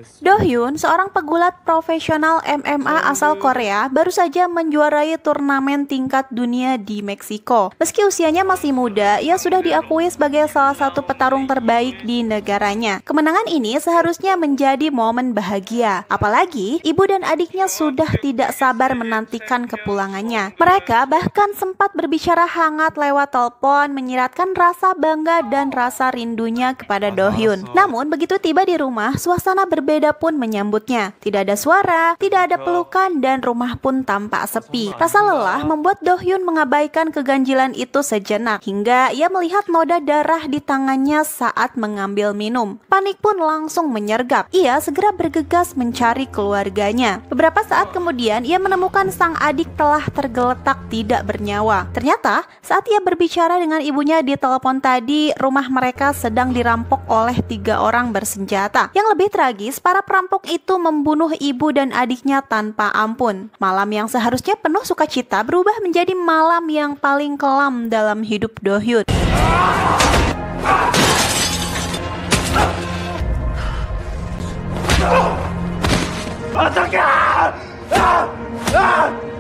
Do Hyun, seorang pegulat profesional MMA asal Korea, baru saja menjuarai turnamen tingkat dunia di Meksiko. Meski usianya masih muda, ia sudah diakui sebagai salah satu petarung terbaik di negaranya. Kemenangan ini seharusnya menjadi momen bahagia. Apalagi, ibu dan adiknya sudah tidak sabar menantikan kepulangannya. Mereka bahkan sempat berbicara hangat lewat telepon, menyiratkan rasa bangga dan rasa rindunya kepada Do Hyun. Namun, begitu tiba di rumah, suasana berbeda pun menyambutnya. Tidak ada suara, tidak ada pelukan, dan rumah pun tampak sepi. Rasa lelah membuat Do Hyun mengabaikan keganjilan itu sejenak, hingga ia melihat noda darah di tangannya saat mengambil minum. Panik pun langsung menyergap. Ia segera bergegas mencari keluarganya. Beberapa saat kemudian, ia menemukan sang adik telah tergeletak tidak bernyawa. Ternyata, saat ia berbicara dengan ibunya di telepon tadi, rumah mereka sedang dirampok oleh 3 orang bersenjata. Yang lebih tragis, para perampok itu membunuh ibu dan adiknya tanpa ampun. Malam yang seharusnya penuh sukacita berubah menjadi malam yang paling kelam dalam hidup Do Hyun.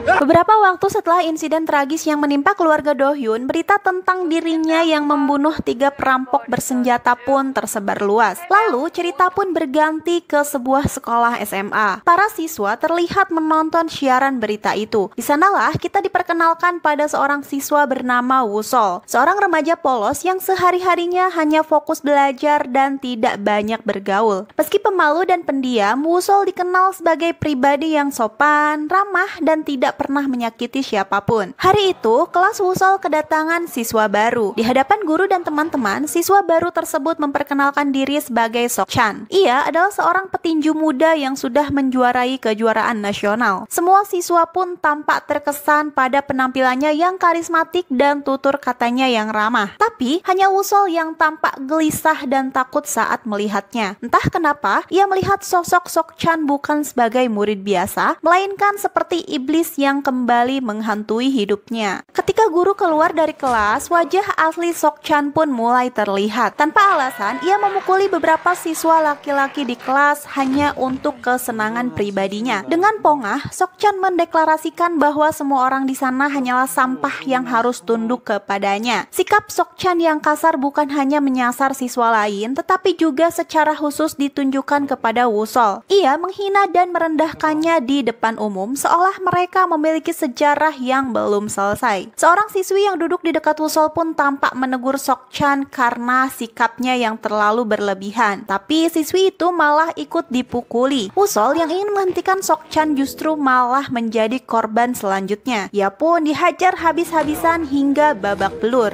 Beberapa waktu setelah insiden tragis yang menimpa keluarga Do Hyun, berita tentang dirinya yang membunuh 3 perampok bersenjata pun tersebar luas. Lalu cerita pun berganti ke sebuah sekolah SMA. Para siswa terlihat menonton siaran berita itu. Di sanalah kita diperkenalkan pada seorang siswa bernama Woo-sol, seorang remaja polos yang sehari-harinya hanya fokus belajar dan tidak banyak bergaul. Meski pemalu dan pendiam, Woo-sol dikenal sebagai pribadi yang sopan, ramah, dan tidak pernah menyakiti siapapun. Hari itu, kelas Woo-sol kedatangan siswa baru. Di hadapan guru dan teman-teman, siswa baru tersebut memperkenalkan diri sebagai Sok-chan. Ia adalah seorang petinju muda yang sudah menjuarai kejuaraan nasional. Semua siswa pun tampak terkesan pada penampilannya yang karismatik dan tutur katanya yang ramah. Tapi, hanya Woo-sol yang tampak gelisah dan takut saat melihatnya. Entah kenapa, ia melihat sosok Sok-chan bukan sebagai murid biasa, melainkan seperti iblis yang kembali menghantui hidupnya. Ketika guru keluar dari kelas, wajah asli Sok-chan pun mulai terlihat. Tanpa alasan, ia memukuli beberapa siswa laki-laki di kelas hanya untuk kesenangan pribadinya. Dengan pongah, Sok-chan mendeklarasikan bahwa semua orang di sana hanyalah sampah yang harus tunduk kepadanya. Sikap Sok-chan yang kasar bukan hanya menyasar siswa lain, tetapi juga secara khusus ditunjukkan kepada Woo-sol. Ia menghina dan merendahkannya di depan umum, seolah mereka memiliki sejarah yang belum selesai. Seorang siswi yang duduk di dekat Woo-sol pun tampak menegur Sok-chan karena sikapnya yang terlalu berlebihan. Tapi siswi itu malah ikut dipukuli. Woo-sol yang ingin menghentikan Sok-chan justru malah menjadi korban selanjutnya. Ia pun dihajar habis-habisan hingga babak belur.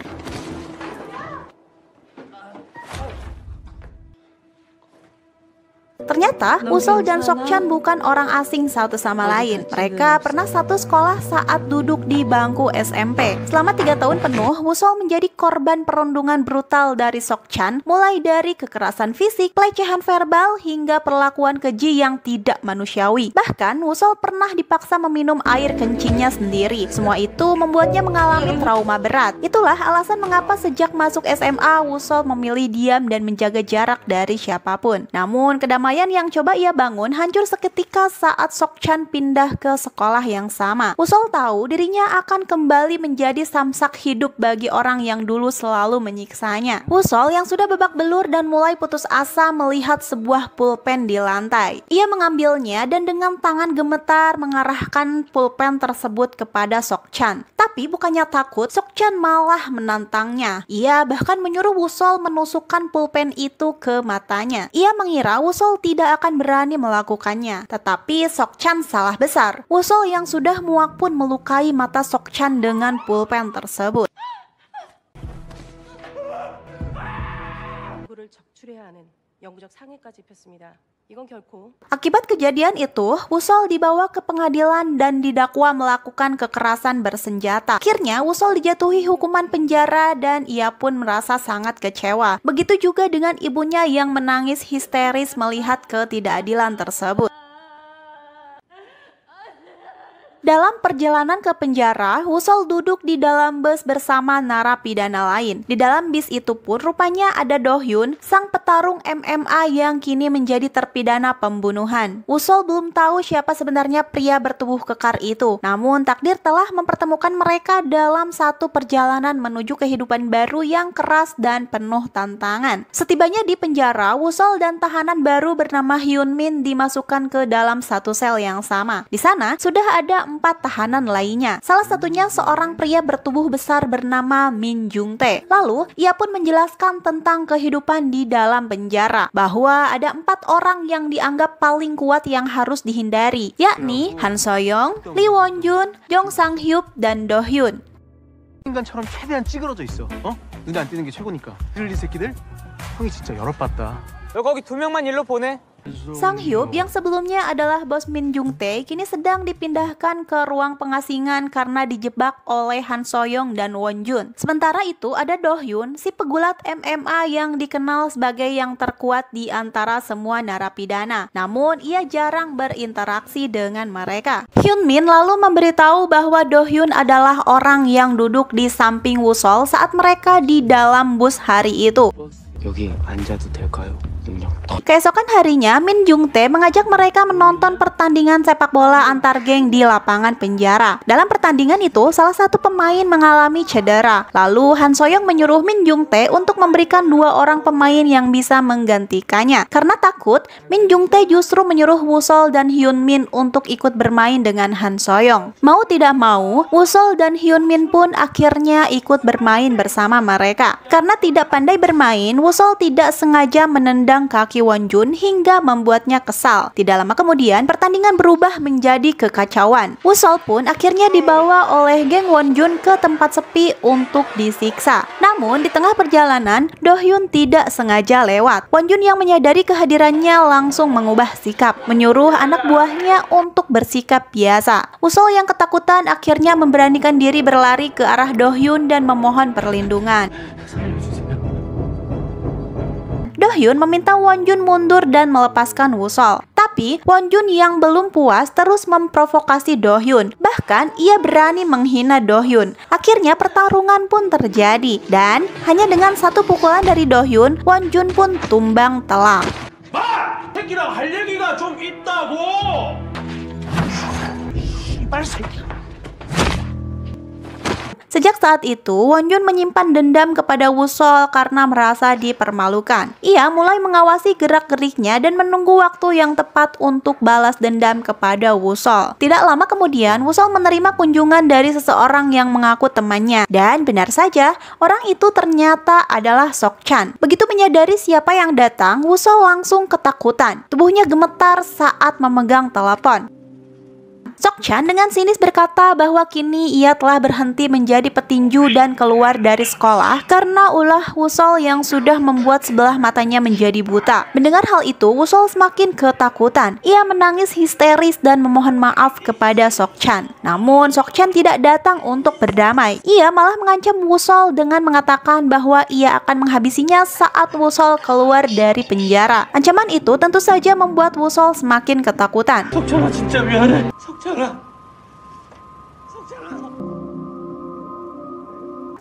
Ternyata, Woo-sol dan Sok-chan bukan orang asing satu sama lain. Mereka pernah satu sekolah saat duduk di bangku SMP. Selama 3 tahun penuh, Woo-sol menjadi korban perundungan brutal dari Sok-chan, mulai dari kekerasan fisik, pelecehan verbal, hingga perlakuan keji yang tidak manusiawi. Bahkan, Woo-sol pernah dipaksa meminum air kencingnya sendiri. Semua itu membuatnya mengalami trauma berat. Itulah alasan mengapa sejak masuk SMA, Woo-sol memilih diam dan menjaga jarak dari siapapun. Namun, kedamaian yang coba ia bangun hancur seketika saat Sok-chan pindah ke sekolah yang sama. Woo-sol tahu dirinya akan kembali menjadi samsak hidup bagi orang yang dulu selalu menyiksanya. Woo-sol yang sudah babak belur dan mulai putus asa melihat sebuah pulpen di lantai. Ia mengambilnya dan dengan tangan gemetar mengarahkan pulpen tersebut kepada Sok-chan. Tapi bukannya takut, Sok-chan malah menantangnya. Ia bahkan menyuruh Woo-sol menusukkan pulpen itu ke matanya. Ia mengira Woo-sol tidak akan berani melakukannya. Tetapi Sok-chan salah besar. Woo-sol yang sudah muak pun melukai mata Sok-chan dengan pulpen tersebut. Akibat kejadian itu, Woo-sol dibawa ke pengadilan dan didakwa melakukan kekerasan bersenjata. Akhirnya, Woo-sol dijatuhi hukuman penjara dan ia pun merasa sangat kecewa. Begitu juga dengan ibunya yang menangis histeris melihat ketidakadilan tersebut. Dalam perjalanan ke penjara, Wusol duduk di dalam bus bersama narapidana lain. Di dalam bis itu pun rupanya ada Do-hyun, sang petarung MMA yang kini menjadi terpidana pembunuhan. Wusol belum tahu siapa sebenarnya pria bertubuh kekar itu. Namun takdir telah mempertemukan mereka dalam satu perjalanan menuju kehidupan baru yang keras dan penuh tantangan. Setibanya di penjara, Wusol dan tahanan baru bernama Hyun-min dimasukkan ke dalam satu sel yang sama. Di sana sudah ada 4 tahanan lainnya. Salah satunya seorang pria bertubuh besar bernama Min Jung-tae. Lalu, ia pun menjelaskan tentang kehidupan di dalam penjara, bahwa ada 4 orang yang dianggap paling kuat yang harus dihindari, yakni Han So-young, Lee Won-jun, Jong Sang-hyuk, dan Do-hyun. 인간처럼 최대한 찌그러져 있어. 눈에 안 띄는 게 최고니까. 이 새끼들 형이 진짜 열받다. 너 거기 2명만 일로 보내. Sang-hyuk yang sebelumnya adalah bos Min Jung-tae kini sedang dipindahkan ke ruang pengasingan karena dijebak oleh Han So-young dan Won-jun. Sementara itu ada Do-hyun, si pegulat MMA yang dikenal sebagai yang terkuat di antara semua narapidana. Namun ia jarang berinteraksi dengan mereka. Hyun-min lalu memberitahu bahwa Do-hyun adalah orang yang duduk di samping Wusol saat mereka di dalam bus hari itu. 여기 앉아도 될까요? Keesokan harinya, Min Jung-tae mengajak mereka menonton pertandingan sepak bola antar geng di lapangan penjara. Dalam pertandingan itu, salah satu pemain mengalami cedera. Lalu Han So-young menyuruh Min Jung-tae untuk memberikan 2 orang pemain yang bisa menggantikannya. Karena takut, Min Jung-tae justru menyuruh Wusol dan Hyun-min untuk ikut bermain dengan Han So-young. Mau tidak mau, Wusol dan Hyun-min pun akhirnya ikut bermain bersama mereka. Karena tidak pandai bermain, Wusol tidak sengaja menendang kaki Won-jun hingga membuatnya kesal. Tidak lama kemudian, pertandingan berubah menjadi kekacauan. Wusol pun akhirnya dibawa oleh geng Won-jun ke tempat sepi untuk disiksa. Namun, di tengah perjalanan, Do-hyun tidak sengaja lewat. Won-jun yang menyadari kehadirannya langsung mengubah sikap, menyuruh anak buahnya untuk bersikap biasa. Wusol yang ketakutan akhirnya memberanikan diri berlari ke arah Do-hyun dan memohon perlindungan. Do-hyun meminta Won-jun mundur dan melepaskan Wusol. Tapi Won-jun yang belum puas terus memprovokasi Do-hyun. Bahkan ia berani menghina Do-hyun. Akhirnya pertarungan pun terjadi dan hanya dengan satu pukulan dari Do-hyun, Won-jun pun tumbang telak. 마! 새끼랑 할 얘기가 좀 있다고! 이발 새끼. Sejak saat itu, Won-jun menyimpan dendam kepada Wusol karena merasa dipermalukan. Ia mulai mengawasi gerak-geriknya dan menunggu waktu yang tepat untuk balas dendam kepada Wusol. Tidak lama kemudian, Wusol menerima kunjungan dari seseorang yang mengaku temannya. Dan benar saja, orang itu ternyata adalah Sok-chan. Begitu menyadari siapa yang datang, Wusol langsung ketakutan. Tubuhnya gemetar saat memegang telepon. Sok-chan dengan sinis berkata bahwa kini ia telah berhenti menjadi petinju dan keluar dari sekolah karena ulah Wusol yang sudah membuat sebelah matanya menjadi buta. Mendengar hal itu, Wusol semakin ketakutan. Ia menangis histeris dan memohon maaf kepada Sok-chan. Namun Sok-chan tidak datang untuk berdamai. Ia malah mengancam Wusol dengan mengatakan bahwa ia akan menghabisinya saat Wusol keluar dari penjara. Ancaman itu tentu saja membuat Wusol semakin ketakutan. 석찬아 진짜 미안해. 석찬아.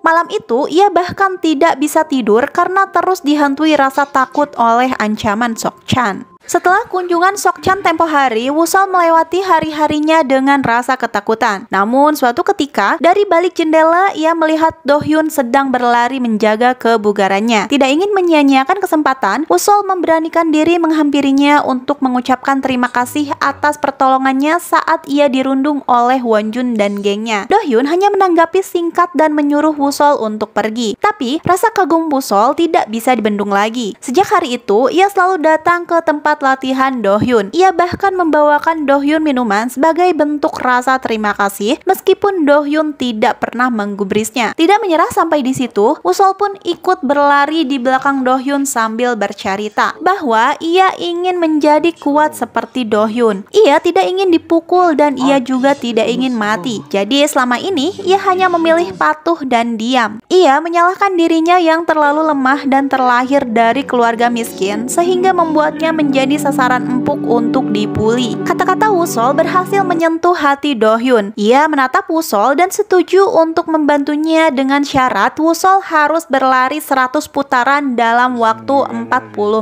Malam itu, ia bahkan tidak bisa tidur karena terus dihantui rasa takut oleh ancaman Sok-chan. Setelah kunjungan Sok-chan tempo hari, Wusol melewati hari-harinya dengan rasa ketakutan. Namun, suatu ketika, dari balik jendela, ia melihat Do-hyun sedang berlari menjaga kebugarannya. Tidak ingin menyia-nyiakan kesempatan, Wusol memberanikan diri menghampirinya untuk mengucapkan terima kasih atas pertolongannya saat ia dirundung oleh Won-jun dan gengnya. Do-hyun hanya menanggapi singkat dan menyuruh Wusol untuk pergi. Tapi, rasa kagum Wusol tidak bisa dibendung lagi. Sejak hari itu, ia selalu datang ke tempat latihan Do-hyun. Ia bahkan membawakan Do-hyun minuman sebagai bentuk rasa terima kasih meskipun Do-hyun tidak pernah menggubrisnya. Tidak menyerah sampai di situ, Wusol pun ikut berlari di belakang Do-hyun sambil bercerita bahwa ia ingin menjadi kuat seperti Do-hyun. Ia tidak ingin dipukul dan ia juga tidak ingin mati. Jadi selama ini ia hanya memilih patuh dan diam. Ia menyalahkan dirinya yang terlalu lemah dan terlahir dari keluarga miskin sehingga membuatnya menjadi menjadi sasaran empuk untuk dibully. Kata-kata Woo-sol berhasil menyentuh hati Do-hyun. Ia menatap Woo-sol dan setuju untuk membantunya dengan syarat Woo-sol harus berlari 100 putaran dalam waktu 40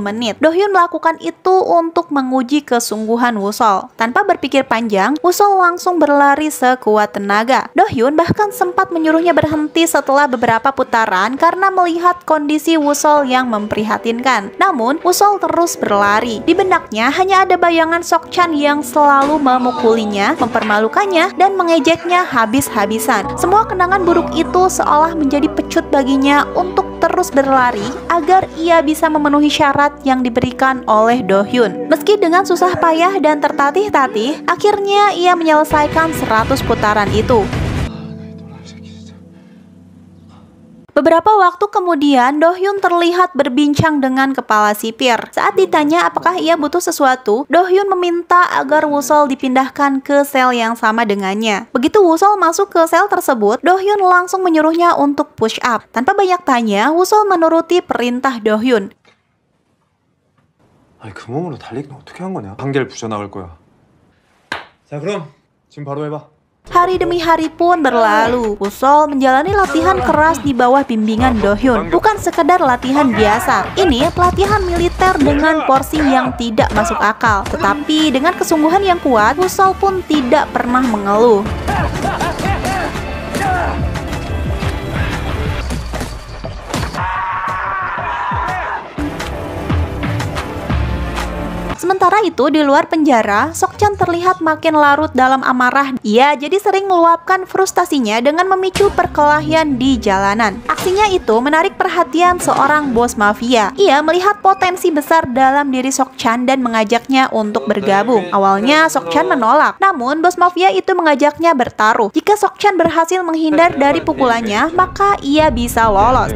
menit. Do-hyun melakukan itu untuk menguji kesungguhan Woo-sol. Tanpa berpikir panjang, Woo-sol langsung berlari sekuat tenaga. Do-hyun bahkan sempat menyuruhnya berhenti setelah beberapa putaran karena melihat kondisi Woo-sol yang memprihatinkan. Namun, Woo-sol terus berlari. Di benaknya hanya ada bayangan Sok-chan yang selalu memukulinya, mempermalukannya, dan mengejeknya habis-habisan. Semua kenangan buruk itu seolah menjadi pecut baginya untuk terus berlari agar ia bisa memenuhi syarat yang diberikan oleh Do-hyun. Meski dengan susah payah dan tertatih-tatih, akhirnya ia menyelesaikan 100 putaran itu. Beberapa waktu kemudian, Do-hyun terlihat berbincang dengan kepala sipir. Saat ditanya apakah ia butuh sesuatu, Do-hyun meminta agar Woo-sol dipindahkan ke sel yang sama dengannya. Begitu Woo-sol masuk ke sel tersebut, Do-hyun langsung menyuruhnya untuk push up. Tanpa banyak tanya, Woo-sol menuruti perintah Do-hyun. 아니 그 몸으로 달리기는 어떻게 한 거냐? 한계를 부셔나갈 거야. 자 그럼 지금 바로 해봐. Hari demi hari pun berlalu. Woo-sol menjalani latihan keras di bawah bimbingan Do-hyun. Bukan sekedar latihan biasa. Ini pelatihan militer dengan porsi yang tidak masuk akal. Tetapi dengan kesungguhan yang kuat, Woo-sol pun tidak pernah mengeluh. Sementara itu, di luar penjara, Sok-chan terlihat makin larut dalam amarah. Ia jadi sering meluapkan frustasinya dengan memicu perkelahian di jalanan. Aksinya itu menarik perhatian seorang bos mafia. Ia melihat potensi besar dalam diri Sok-chan dan mengajaknya untuk bergabung. Awalnya, Sok-chan menolak. Namun, bos mafia itu mengajaknya bertaruh. Jika Sok-chan berhasil menghindar dari pukulannya, maka ia bisa lolos.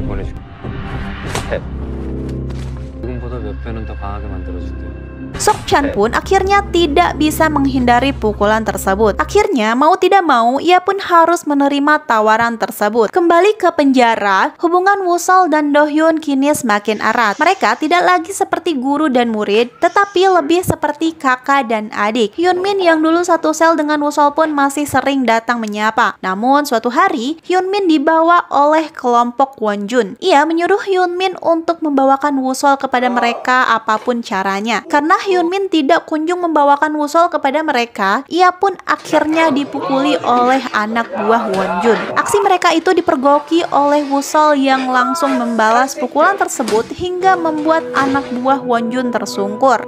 Sok-chan pun akhirnya tidak bisa menghindari pukulan tersebut. Akhirnya, mau tidak mau, ia pun harus menerima tawaran tersebut. Kembali ke penjara, hubungan Woo-sol dan Do-hyun kini semakin erat. Mereka tidak lagi seperti guru dan murid, tetapi lebih seperti kakak dan adik. Hyunmin yang dulu satu sel dengan Woo-sol pun masih sering datang menyapa. Namun, suatu hari, Hyunmin dibawa oleh kelompok Wonjun. Ia menyuruh Hyunmin untuk membawakan Woo-sol kepada mereka apapun caranya. Karena Hyunmin tidak kunjung membawakan Woo-sol kepada mereka, ia pun akhirnya dipukuli oleh anak buah Wonjun. Aksi mereka itu dipergoki oleh Woo-sol yang langsung membalas pukulan tersebut hingga membuat anak buah Wonjun tersungkur.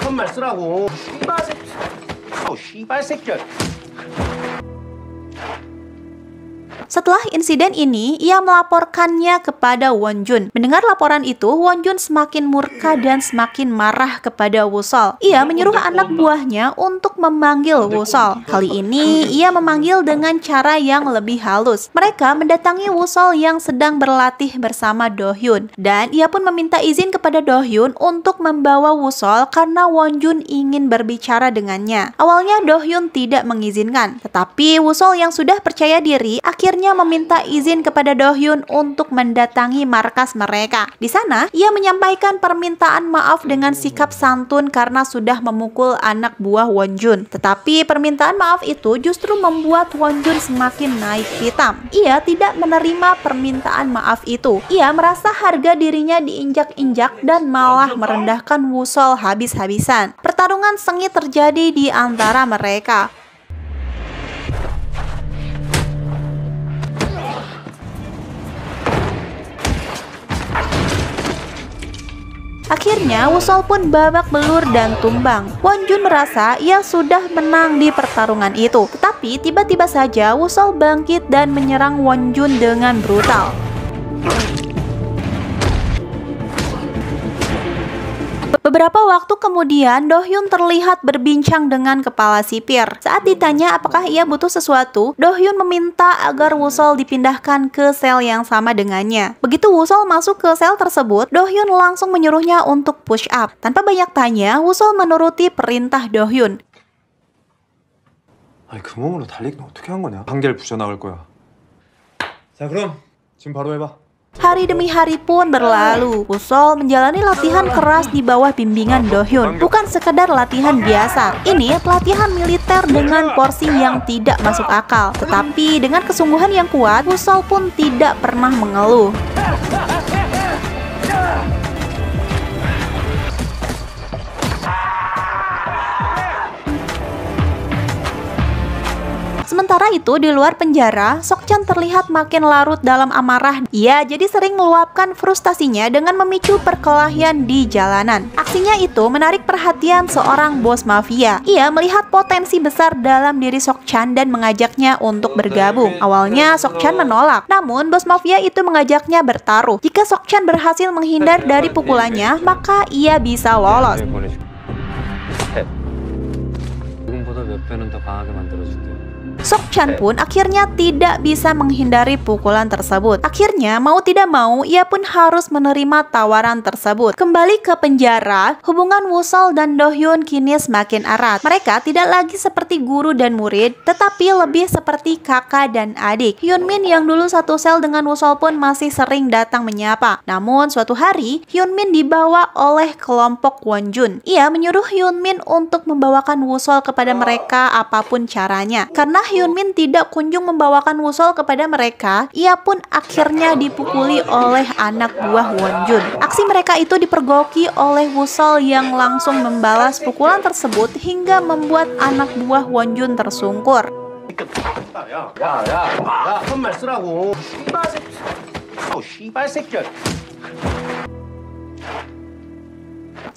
손말 쓰라고. 씨발 새끼야. Setelah insiden ini, ia melaporkannya kepada Wonjun. Mendengar laporan itu, Wonjun semakin murka dan semakin marah kepada Woo-sol. Ia menyuruh anak buahnya untuk memanggil Woo-sol. Kali ini, ia memanggil dengan cara yang lebih halus. Mereka mendatangi Woo-sol yang sedang berlatih bersama Do-hyun. Dan ia pun meminta izin kepada Do-hyun untuk membawa Woo-sol karena Wonjun ingin berbicara dengannya. Awalnya Do-hyun tidak mengizinkan. Tetapi Woo-sol yang sudah percaya diri akhirnya meminta izin kepada Do-hyun untuk mendatangi markas mereka. Di sana, ia menyampaikan permintaan maaf dengan sikap santun karena sudah memukul anak buah Wonjun. Tetapi permintaan maaf itu justru membuat Wonjun semakin naik pitam. Ia tidak menerima permintaan maaf itu. Ia merasa harga dirinya diinjak-injak dan malah merendahkan Woo-sol habis-habisan. Pertarungan sengit terjadi di antara mereka. Akhirnya, Woo-sol pun babak belur dan tumbang. Wonjun merasa ia sudah menang di pertarungan itu. Tetapi tiba-tiba saja Woo-sol bangkit dan menyerang Wonjun dengan brutal. Beberapa waktu kemudian, Do-hyun terlihat berbincang dengan kepala sipir. Saat ditanya apakah ia butuh sesuatu, Do-hyun meminta agar Woo-sol dipindahkan ke sel yang sama dengannya. Begitu Woo-sol masuk ke sel tersebut, Do-hyun langsung menyuruhnya untuk push up. Tanpa banyak tanya, Woo-sol menuruti perintah Do-hyun. 아니 그 몸으로 달리기는 어떻게 한 거냐? 한계를 부셔나갈 거야. 자 그럼 지금 바로 해봐. Hari demi hari pun berlalu. Woo-sol menjalani latihan keras di bawah bimbingan Do-hyun. Bukan sekadar latihan biasa. Ini pelatihan militer dengan porsi yang tidak masuk akal. Tetapi dengan kesungguhan yang kuat, Woo-sol pun tidak pernah mengeluh. Sementara itu, di luar penjara, Sok-chan terlihat makin larut dalam amarah. Ia jadi sering meluapkan frustasinya dengan memicu perkelahian di jalanan. Aksinya itu menarik perhatian seorang bos mafia. Ia melihat potensi besar dalam diri Sok-chan dan mengajaknya untuk bergabung. Awalnya, Sok-chan menolak. Namun, bos mafia itu mengajaknya bertaruh. Jika Sok-chan berhasil menghindar dari pukulannya, maka ia bisa lolos. Sok-chan pun akhirnya tidak bisa menghindari pukulan tersebut. Akhirnya, mau tidak mau, ia pun harus menerima tawaran tersebut. Kembali ke penjara, hubungan Woo-sol dan Do-hyun kini semakin erat. Mereka tidak lagi seperti guru dan murid, tetapi lebih seperti kakak dan adik. Hyunmin yang dulu satu sel dengan Woo-sol pun masih sering datang menyapa. Namun, suatu hari, Hyunmin dibawa oleh kelompok Wonjun. Ia menyuruh Hyunmin untuk membawakan Woo-sol kepada mereka apapun caranya. Karena Hyunmin tidak kunjung membawakan Woo-sol kepada mereka, ia pun akhirnya dipukuli oleh anak buah Wonjun. Aksi mereka itu dipergoki oleh Woo-sol yang langsung membalas pukulan tersebut hingga membuat anak buah Wonjun tersungkur. 한말 쓰라고. 씨발 새끼야.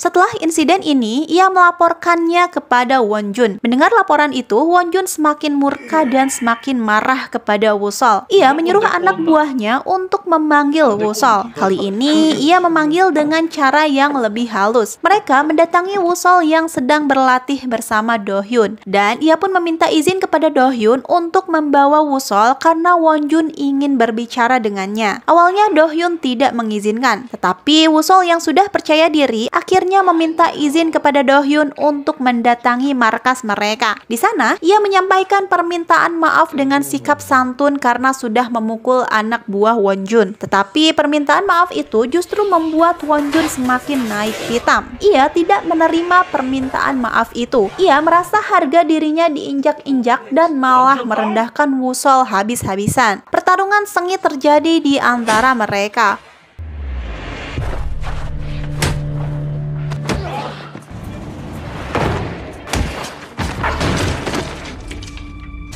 Setelah insiden ini, ia melaporkannya kepada Wonjun. Mendengar laporan itu, Wonjun semakin murka dan semakin marah kepada Woo-sol. Ia menyuruh anak buahnya untuk memanggil Woo-sol. Kali ini, ia memanggil dengan cara yang lebih halus. Mereka mendatangi Woo-sol yang sedang berlatih bersama Do-hyun. Dan ia pun meminta izin kepada Do-hyun untuk membawa Woo-sol karena Wonjun ingin berbicara dengannya. Awalnya Do-hyun tidak mengizinkan. Tetapi Woo-sol yang sudah percaya diri, akhirnya meminta izin kepada Do-hyun untuk mendatangi markas mereka. Di sana, ia menyampaikan permintaan maaf dengan sikap santun karena sudah memukul anak buah Wonjun. Tetapi permintaan maaf itu justru membuat Wonjun semakin naik pitam. Ia tidak menerima permintaan maaf itu. Ia merasa harga dirinya diinjak-injak dan malah merendahkan Woo-sol habis-habisan. Pertarungan sengit terjadi di antara mereka.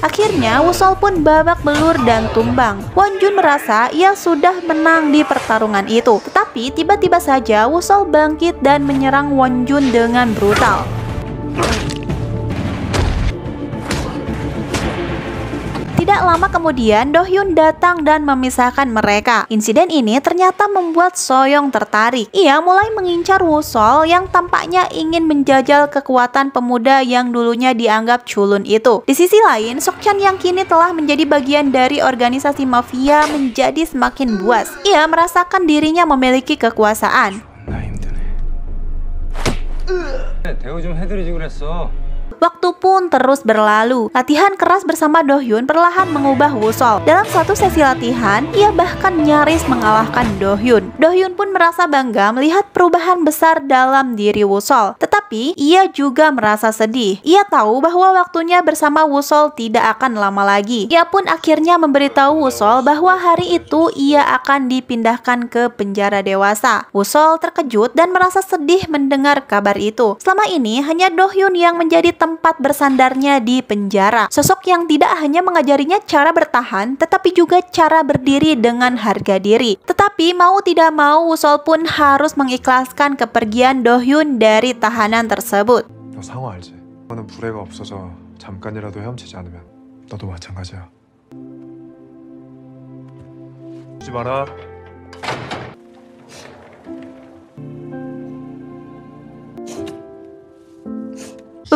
Akhirnya, Woo-sol pun babak belur dan tumbang. Wonjun merasa ia sudah menang di pertarungan itu. Tetapi tiba-tiba saja Woo-sol bangkit dan menyerang Wonjun dengan brutal. Tidak lama kemudian, Do-hyun datang dan memisahkan mereka. Insiden ini ternyata membuat Soyoung tertarik. Ia mulai mengincar Woo-sol yang tampaknya ingin menjajal kekuatan pemuda yang dulunya dianggap culun itu. Di sisi lain, Sok-chan yang kini telah menjadi bagian dari organisasi mafia menjadi semakin buas. Ia merasakan dirinya memiliki kekuasaan. 대우 좀 해드리지 그랬어. Waktu pun terus berlalu. Latihan keras bersama Do-hyun perlahan mengubah Woo-sol. Dalam satu sesi latihan, ia bahkan nyaris mengalahkan Do-hyun. Do-hyun pun merasa bangga melihat perubahan besar dalam diri Woo-sol. Tetapi, ia juga merasa sedih. Ia tahu bahwa waktunya bersama Woo-sol tidak akan lama lagi. Ia pun akhirnya memberitahu Woo-sol bahwa hari itu ia akan dipindahkan ke penjara dewasa. Woo-sol terkejut dan merasa sedih mendengar kabar itu. Selama ini, hanya Do-hyun yang menjadi tempat bersandarnya di penjara. Sosok yang tidak hanya mengajarinya cara bertahan, tetapi juga cara berdiri dengan harga diri. Tetapi mau tidak mau, Woo-sol pun harus mengikhlaskan kepergian Do-hyun dari tahanan tersebut. 너 상호 알지? 너는 부레가 없어서 잠깐이라도 헤엄치지 않으면 너도 마찬가지야. 주지 마라.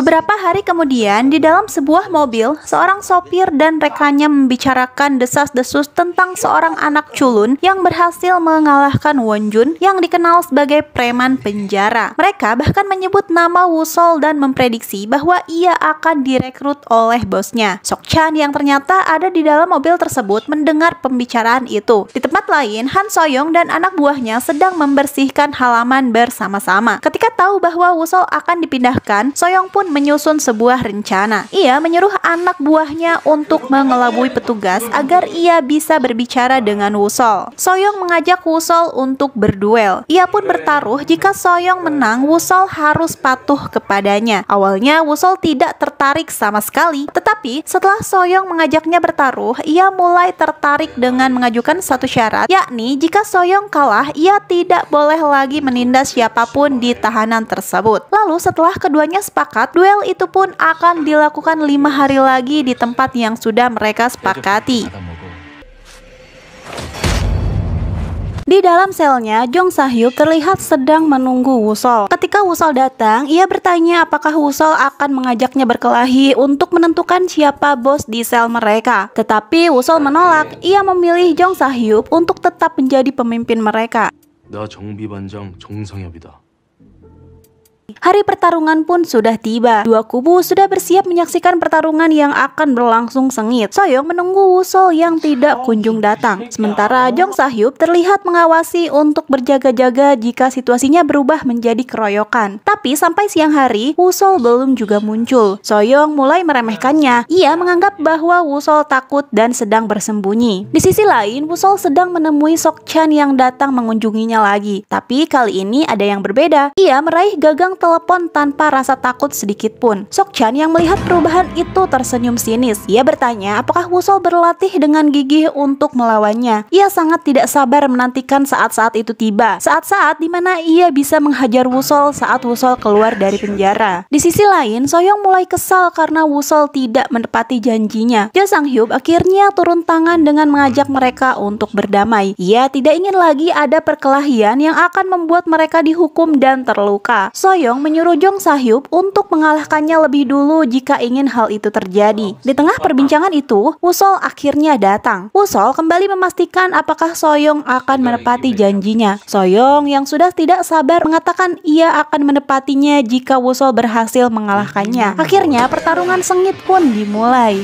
Beberapa hari kemudian, di dalam sebuah mobil, seorang sopir dan rekannya membicarakan desas-desus tentang seorang anak culun yang berhasil mengalahkan Wonjun yang dikenal sebagai preman penjara. Mereka bahkan menyebut nama Wusol dan memprediksi bahwa ia akan direkrut oleh bosnya. Sok-chan yang ternyata ada di dalam mobil tersebut mendengar pembicaraan itu. Di tempat lain, Han Soyoung dan anak buahnya sedang membersihkan halaman bersama-sama. Ketika tahu bahwa Wusol akan dipindahkan, Soyoung pun menyusun sebuah rencana. Ia menyuruh anak buahnya untuk mengelabui petugas agar ia bisa berbicara dengan Wusol. Soyoung mengajak Wusol untuk berduel. Ia pun bertaruh jika Soyoung menang, Wusol harus patuh kepadanya. Awalnya Wusol tidak tertarik sama sekali, tetapi setelah Soyoung mengajaknya bertaruh, ia mulai tertarik dengan mengajukan satu syarat, yakni jika Soyoung kalah, ia tidak boleh lagi menindas siapapun di tahanan tersebut. Lalu setelah keduanya sepakat, duel itu pun akan dilakukan 5 hari lagi di tempat yang sudah mereka sepakati. Di dalam selnya, Jong Sa-hyuk terlihat sedang menunggu Wusol. Ketika Wusol datang, ia bertanya apakah Wusol akan mengajaknya berkelahi untuk menentukan siapa bos di sel mereka. Tetapi Wusol menolak. Ia memilih Jong Sa-hyuk untuk tetap menjadi pemimpin mereka. 나 정비반장 정상엽이다. Hari pertarungan pun sudah tiba. Dua kubu sudah bersiap menyaksikan pertarungan yang akan berlangsung sengit. Soyoung menunggu Wusol yang tidak kunjung datang. Sementara Jong Sa-hyuk terlihat mengawasi untuk berjaga-jaga jika situasinya berubah menjadi keroyokan. Tapi sampai siang hari, Wusol belum juga muncul. Soyoung mulai meremehkannya. Ia menganggap bahwa Wusol takut dan sedang bersembunyi. Di sisi lain, Wusol sedang menemui Sok-chan yang datang mengunjunginya lagi. Tapi kali ini ada yang berbeda. Ia meraih gagang telepon tanpa rasa takut sedikit pun. Sok-chan yang melihat perubahan itu tersenyum sinis. Ia bertanya apakah Wusol berlatih dengan gigih untuk melawannya. Ia sangat tidak sabar menantikan saat-saat itu tiba. Saat-saat dimana ia bisa menghajar Wusol saat Wusol keluar dari penjara. Di sisi lain, Soyoung mulai kesal karena Wusol tidak menepati janjinya. Jo Sang-hyuk akhirnya turun tangan dengan mengajak mereka untuk berdamai. Ia tidak ingin lagi ada perkelahian yang akan membuat mereka dihukum dan terluka. Soyoung menyuruh Jong Sa-hyuk untuk mengalahkannya lebih dulu jika ingin hal itu terjadi. Di tengah perbincangan itu, Wusol akhirnya datang. Wusol kembali memastikan apakah Soyoung akan menepati janjinya. Soyoung yang sudah tidak sabar mengatakan ia akan menepatinya jika Wusol berhasil mengalahkannya. Akhirnya pertarungan sengit pun dimulai.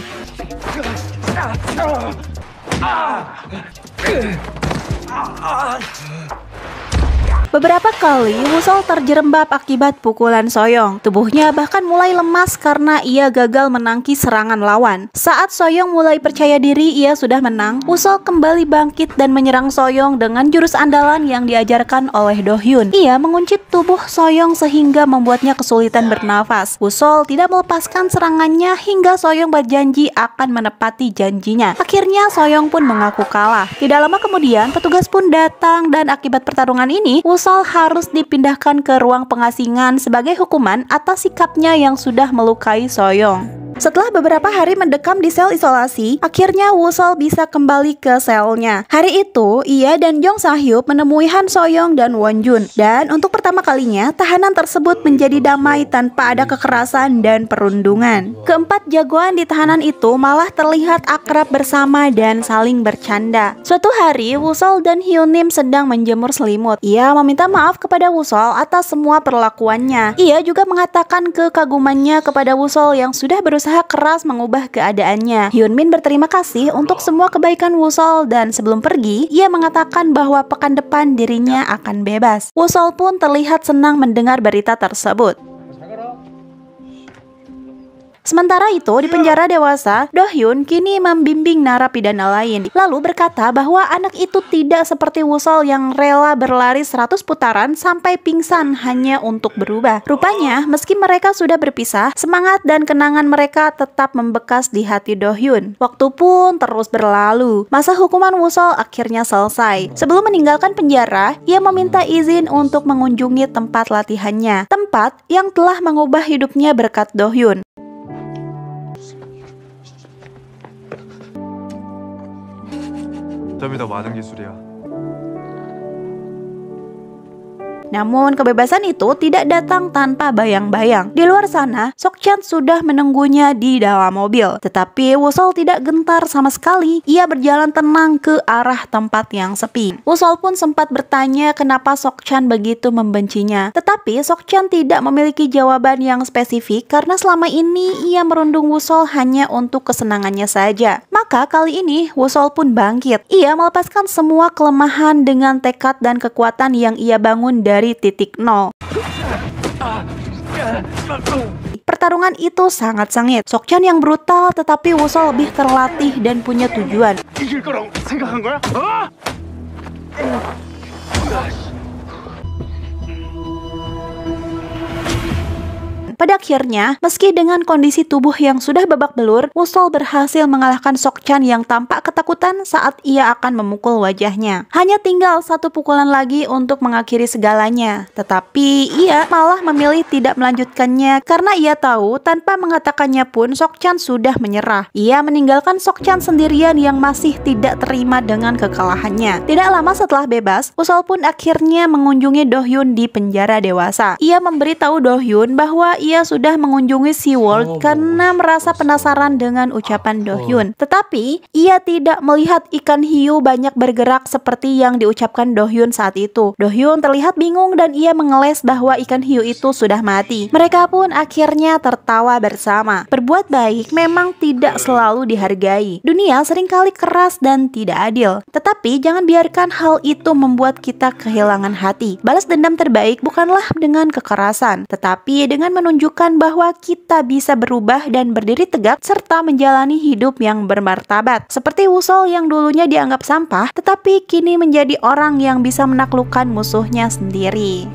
Beberapa kali Wusol terjerembab akibat pukulan Soyoung. Tubuhnya bahkan mulai lemas karena ia gagal menangkis serangan lawan. Saat Soyoung mulai percaya diri ia sudah menang, Wusol kembali bangkit dan menyerang Soyoung dengan jurus andalan yang diajarkan oleh Do Hyun. Ia mengunci tubuh Soyoung sehingga membuatnya kesulitan bernafas. Wusol tidak melepaskan serangannya hingga Soyoung berjanji akan menepati janjinya. Akhirnya Soyoung pun mengaku kalah. Tidak lama kemudian petugas pun datang dan akibat pertarungan ini Wusol harus dipindahkan ke ruang pengasingan sebagai hukuman atas sikapnya yang sudah melukai Soyoung. Setelah beberapa hari mendekam di sel isolasi, akhirnya Wusol bisa kembali ke selnya. Hari itu, ia dan Jong Sa-hyuk menemui Han Soyoung dan Wonjun. Dan untuk pertama kalinya, tahanan tersebut menjadi damai tanpa ada kekerasan dan perundungan. Keempat jagoan di tahanan itu malah terlihat akrab bersama dan saling bercanda. Suatu hari, Wusol dan Hyunim sedang menjemur selimut. Ia meminta maaf kepada Wusol atas semua perlakuannya. Ia juga mengatakan kekagumannya kepada Wusol yang sudah berusaha keras mengubah keadaannya. Hyunmin berterima kasih untuk semua kebaikan Wusol dan sebelum pergi, ia mengatakan bahwa pekan depan dirinya akan bebas. Wusol pun terlihat senang mendengar berita tersebut. Sementara itu, di penjara dewasa, Do Hyun kini membimbing narapidana lain. Lalu berkata bahwa anak itu tidak seperti Wusol yang rela berlari 100 putaran sampai pingsan hanya untuk berubah. Rupanya, meski mereka sudah berpisah, semangat dan kenangan mereka tetap membekas di hati Do Hyun. Waktu pun terus berlalu. Masa hukuman Wusol akhirnya selesai. Sebelum meninggalkan penjara, ia meminta izin untuk mengunjungi tempat latihannya. Tempat yang telah mengubah hidupnya berkat Do Hyun. 점이 더 많은 기술이야. Namun kebebasan itu tidak datang tanpa bayang-bayang. Di luar sana, Sokchan sudah menunggunya di dalam mobil. Tetapi Wusol tidak gentar sama sekali. Ia berjalan tenang ke arah tempat yang sepi. Wusol pun sempat bertanya kenapa Sokchan begitu membencinya. Tetapi Sokchan tidak memiliki jawaban yang spesifik karena selama ini ia merundung Wusol hanya untuk kesenangannya saja. Maka kali ini Wusol pun bangkit. Ia melepaskan semua kelemahan dengan tekad dan kekuatan yang ia bangun dari titik nol. Pertarungan itu sangat sengit. Sokchan yang brutal, tetapi Wusol lebih terlatih dan punya tujuan. 이길 거라고 생각한 거야? 어? Pada akhirnya, meski dengan kondisi tubuh yang sudah babak belur, Wusol berhasil mengalahkan Sokchan yang tampak ketakutan saat ia akan memukul wajahnya. Hanya tinggal satu pukulan lagi untuk mengakhiri segalanya. Tetapi ia malah memilih tidak melanjutkannya karena ia tahu tanpa mengatakannya pun Sokchan sudah menyerah. Ia meninggalkan Sokchan sendirian yang masih tidak terima dengan kekalahannya. Tidak lama setelah bebas, Wusol pun akhirnya mengunjungi Dohyun di penjara dewasa. Ia memberitahu Dohyun bahwa ia sudah mengunjungi SeaWorld karena merasa penasaran dengan ucapan Dohyun. Tetapi, ia tidak melihat ikan hiu banyak bergerak seperti yang diucapkan Dohyun saat itu. Dohyun terlihat bingung dan ia mengeles bahwa ikan hiu itu sudah mati. Mereka pun akhirnya tertawa bersama. Berbuat baik memang tidak selalu dihargai. Dunia seringkali keras dan tidak adil. Tetapi, jangan biarkan hal itu membuat kita kehilangan hati. Balas dendam terbaik bukanlah dengan kekerasan, tetapi dengan menunjukkan bahwa kita bisa berubah dan berdiri tegak serta menjalani hidup yang bermartabat. Seperti Wusol yang dulunya dianggap sampah, tetapi kini menjadi orang yang bisa menaklukkan musuhnya sendiri.